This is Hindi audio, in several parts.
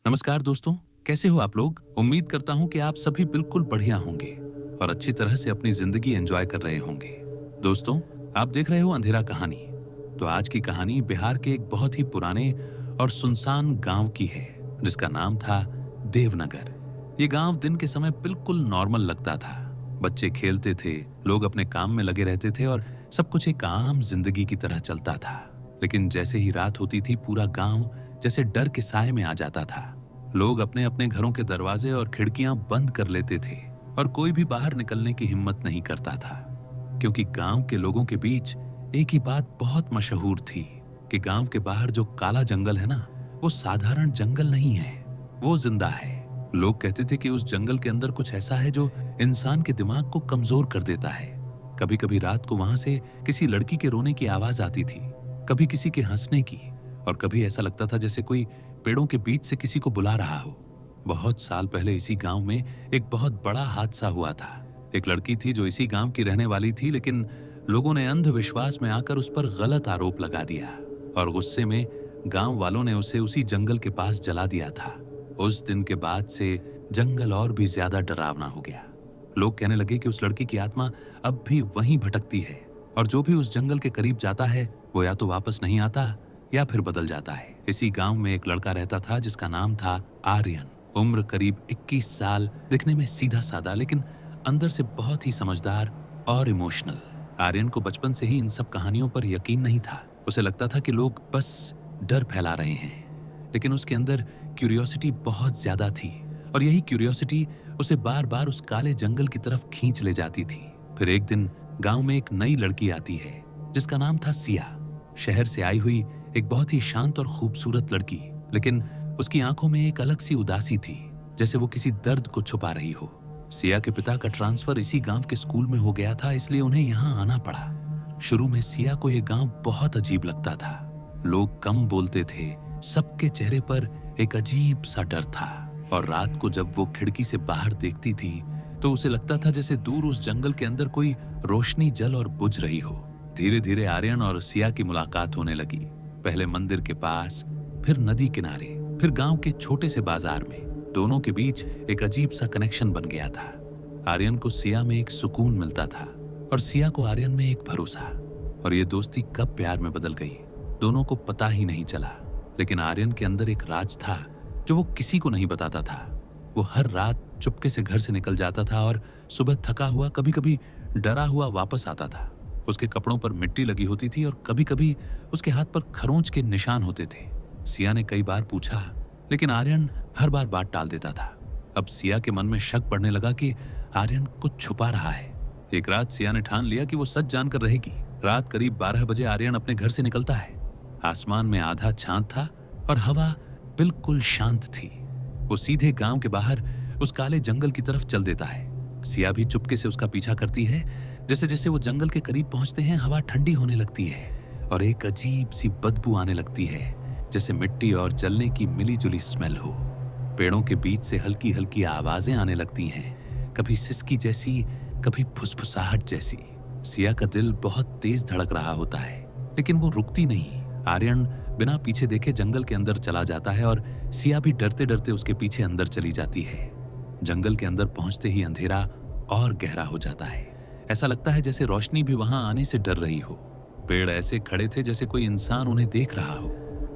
नमस्कार दोस्तों, कैसे हो आप लोग? उम्मीद करता हूँ कि आप सभी बिल्कुल बढ़िया होंगे और अच्छी तरह से अपनी जिंदगी एंजॉय कर रहे होंगे। दोस्तों, आप देख रहे हो अंधेरा कहानी। तो आज की कहानी बिहार के एक बहुत ही पुराने और सुनसान गांव की है, जिसका नाम था देवनगर। ये गांव दिन के समय बिल्कुल नॉर्मल लगता था। बच्चे खेलते थे, लोग अपने काम में लगे रहते थे और सब कुछ एक आम जिंदगी की तरह चलता था। लेकिन जैसे ही रात होती थी, पूरा गांव जैसे डर के साए में आ जाता था। लोग अपने अपने घरों के दरवाजे और खिड़कियां बंद कर लेते थे और कोई भी बाहर निकलने की हिम्मत नहीं करता था, क्योंकि गांव के लोगों के बीच एक ही बात बहुत मशहूर थी कि गांव के बाहर जो काला जंगल है ना, वो साधारण जंगल नहीं है, वो जिंदा है। लोग कहते थे कि उस जंगल के अंदर कुछ ऐसा है जो इंसान के दिमाग को कमजोर कर देता है। कभी कभी रात को वहां से किसी लड़की के रोने की आवाज आती थी, कभी किसी के हंसने की, और कभी ऐसा लगता था जैसे कोई पेड़ों के बीच से किसी को बुला रहा हो। बहुत साल पहले इसी गांव में एक बहुत बड़ा हादसा हुआ था। एक लड़की थी जो इसी गांव की रहने वाली थी, लेकिन लोगों ने अंधविश्वास में आकर उस पर गलत आरोप लगा दिया और गुस्से में गांव वालों ने उसे उसी जंगल के पास जला दिया था। उस दिन के बाद से जंगल और भी ज्यादा डरावना हो गया। लोग कहने लगे कि उस लड़की की आत्मा अब भी वहीं भटकती है और जो भी उस जंगल के करीब जाता है वो या तो वापस नहीं आता या फिर बदल जाता है। इसी गांव में एक लड़का रहता था जिसका नाम था आर्यन। उम्र करीब 21 साल, दिखने में सीधा साधा लेकिन अंदर से बहुत ही समझदार और इमोशनल। आर्यन को बचपन से ही इन सब कहानियों पर यकीन नहीं था। उसे लगता था कि लोग बस डर फैला रहे हैं, लेकिन उसके अंदर क्यूरियोसिटी बहुत ज्यादा थी और यही क्यूरियोसिटी उसे बार बार उस काले जंगल की तरफ खींच ले जाती थी। फिर एक दिन गांव में एक नई लड़की आती है जिसका नाम था सिया। शहर से आई हुई एक बहुत ही शांत और खूबसूरत लड़की, लेकिन उसकी आंखों में एक अलग सी उदासी थी, जैसे वो किसी दर्द को छुपा रही हो। सिया के पिता का ट्रांसफर इसी गांव के स्कूल में हो गया था, इसलिए उन्हें यहाँ आना पड़ा। शुरू में सिया को यह गांव बहुत अजीब लगता था। लोग कम बोलते थे, सबके चेहरे पर एक अजीब सा डर था और रात को जब वो खिड़की से बाहर देखती थी तो उसे लगता था जैसे दूर उस जंगल के अंदर कोई रोशनी जल और बुझ रही हो। धीरे धीरे आर्यन और सिया की मुलाकात होने लगी। पहले मंदिर के पास, फिर नदी किनारे, फिर गांव के छोटे से बाजार में। दोनों के बीच एक अजीब सा कनेक्शन बन गया था। आर्यन को सिया में एक सुकून मिलता था और सिया को आर्यन में एक भरोसा। और ये दोस्ती कब प्यार में बदल गई, दोनों को पता ही नहीं चला। लेकिन आर्यन के अंदर एक राज था जो वो किसी को नहीं बताता था। वो हर रात चुपके से घर से निकल जाता था और सुबह थका हुआ, कभी कभी डरा हुआ वापस आता था। उसके कपड़ों पर मिट्टी लगी होती थी और कभी कभी उसके हाथ पर खरोंच के निशान होते थे। सिया ने कई बार पूछा, लेकिन आर्यन हर बार बात टाल देता था। अब सिया के मन में शक पड़ने लगा कि आर्यन कुछ छुपा रहा है। एक रात सिया ने ठान लिया कि वो सच जानकर रहेगी। रात करीब 12 बजे आर्यन अपने घर से निकलता है। आसमान में आधा चांद था और हवा बिल्कुल शांत थी। वो सीधे गांव के बाहर उस काले जंगल की तरफ चल देता है। सिया भी चुपके से उसका पीछा करती है। जैसे जैसे वो जंगल के करीब पहुंचते हैं, हवा ठंडी होने लगती है और एक अजीब सी बदबू आने लगती है, जैसे मिट्टी और जलने की मिलीजुली स्मेल हो। पेड़ों के बीच से हल्की हल्की आवाजें आने लगती हैं, कभी सिसकी जैसी, कभी फुसफुसाहट जैसी। सिया का दिल बहुत तेज धड़क रहा होता है, लेकिन वो रुकती नहीं। आर्यन बिना पीछे देखे जंगल के अंदर चला जाता है और सिया भी डरते डरते उसके पीछे अंदर चली जाती है। जंगल के अंदर पहुंचते ही अंधेरा और गहरा हो जाता है। ऐसा लगता है जैसे रोशनी भी वहां आने से डर रही हो। पेड़ ऐसे खड़े थे जैसे कोई इंसान उन्हें देख रहा हो।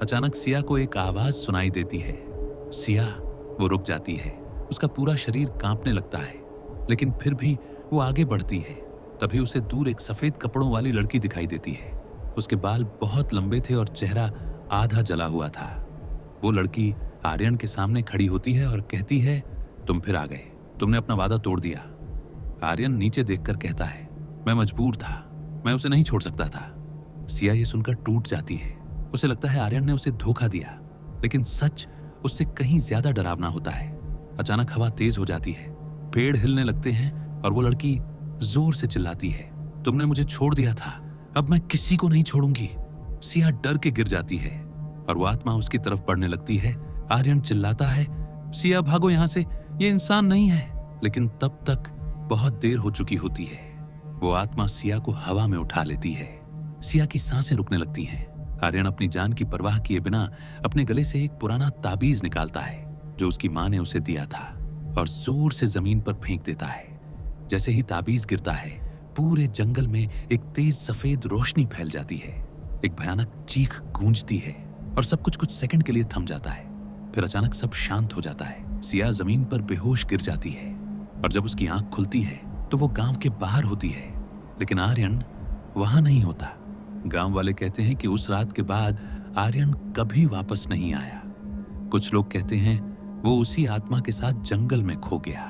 अचानक सिया को एक आवाज सुनाई देती है। सिया, वो रुक जाती है। उसका पूरा शरीर कांपने लगता है, लेकिन फिर भी वो आगे बढ़ती है। तभी उसे दूर एक सफेद कपड़ों वाली लड़की दिखाई देती है। उसके बाल बहुत लंबे थे और चेहरा आधा जला हुआ था। वो लड़की आर्यन के सामने खड़ी होती है और कहती है, तुम फिर आ गए, तुमने अपना वादा तोड़ दिया। आर्यन नीचे देखकर कहता है, मैं मजबूर था, मैं उसे नहीं छोड़ सकता था। सिया ये सुनकर टूट जाती है। उसे लगता है आर्यन ने उसे धोखा दिया, लेकिन सच उससे कहीं ज्यादा डरावना होता है। अचानक हवा तेज हो जाती है, पेड़ हिलने लगते हैं और वो लड़की जोर से चिल्लाती है, तुमने मुझे छोड़ दिया था, अब मैं किसी को नहीं छोड़ूंगी। सिया डर के गिर जाती है और वो आत्मा उसकी तरफ बढ़ने लगती है। आर्यन चिल्लाता है, सिया भागो यहां से, ये इंसान नहीं है। लेकिन तब तक बहुत देर हो चुकी होती है। वो आत्मा सिया को हवा में उठा लेती है। सिया की सांसें रुकने लगती हैं। आर्यन अपनी जान की परवाह किए बिना अपने गले से एक पुराना ताबीज निकालता है जो उसकी माँ ने उसे दिया था और जोर से जमीन पर फेंक देता है। जैसे ही ताबीज गिरता है, पूरे जंगल में एक तेज सफेद रोशनी फैल जाती है। एक भयानक चीख गूंजती है और सब कुछ सेकंड के लिए थम जाता है। फिर अचानक सब शांत हो जाता है। सिया जमीन पर बेहोश गिर जाती है और जब उसकी आंख खुलती है तो वो गांव के बाहर होती है, लेकिन आर्यन वहां नहीं होता। गांव वाले कहते हैं कि उस रात के बाद आर्यन कभी वापस नहीं आया। कुछ लोग कहते हैं वो उसी आत्मा के साथ जंगल में खो गया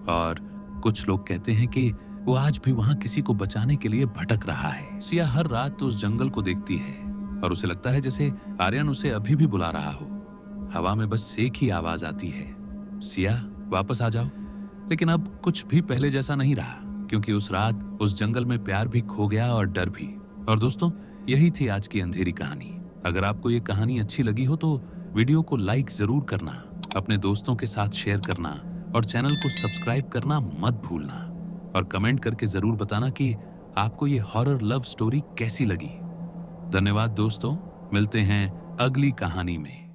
और कुछ लोग कहते हैं कि वो आज भी वहां किसी को बचाने के लिए भटक रहा है। सिया हर रात उस जंगल को देखती है और उसे लगता है जैसे आर्यन उसे अभी भी बुला रहा हो। हवा में बस एक ही आवाज आती है, सिया वापस आ जाओ। लेकिन अब कुछ भी पहले जैसा नहीं रहा, क्योंकि उस रात उस जंगल में प्यार भी खो गया और डर भी। और दोस्तों, यही थी आज की अंधेरी कहानी। अगर आपको ये कहानी अच्छी लगी हो तो वीडियो को लाइक जरूर करना, अपने दोस्तों के साथ शेयर करना और चैनल को सब्सक्राइब करना मत भूलना। और कमेंट करके जरूर बताना कि आपको ये हॉरर लव स्टोरी कैसी लगी। धन्यवाद दोस्तों, मिलते हैं अगली कहानी में।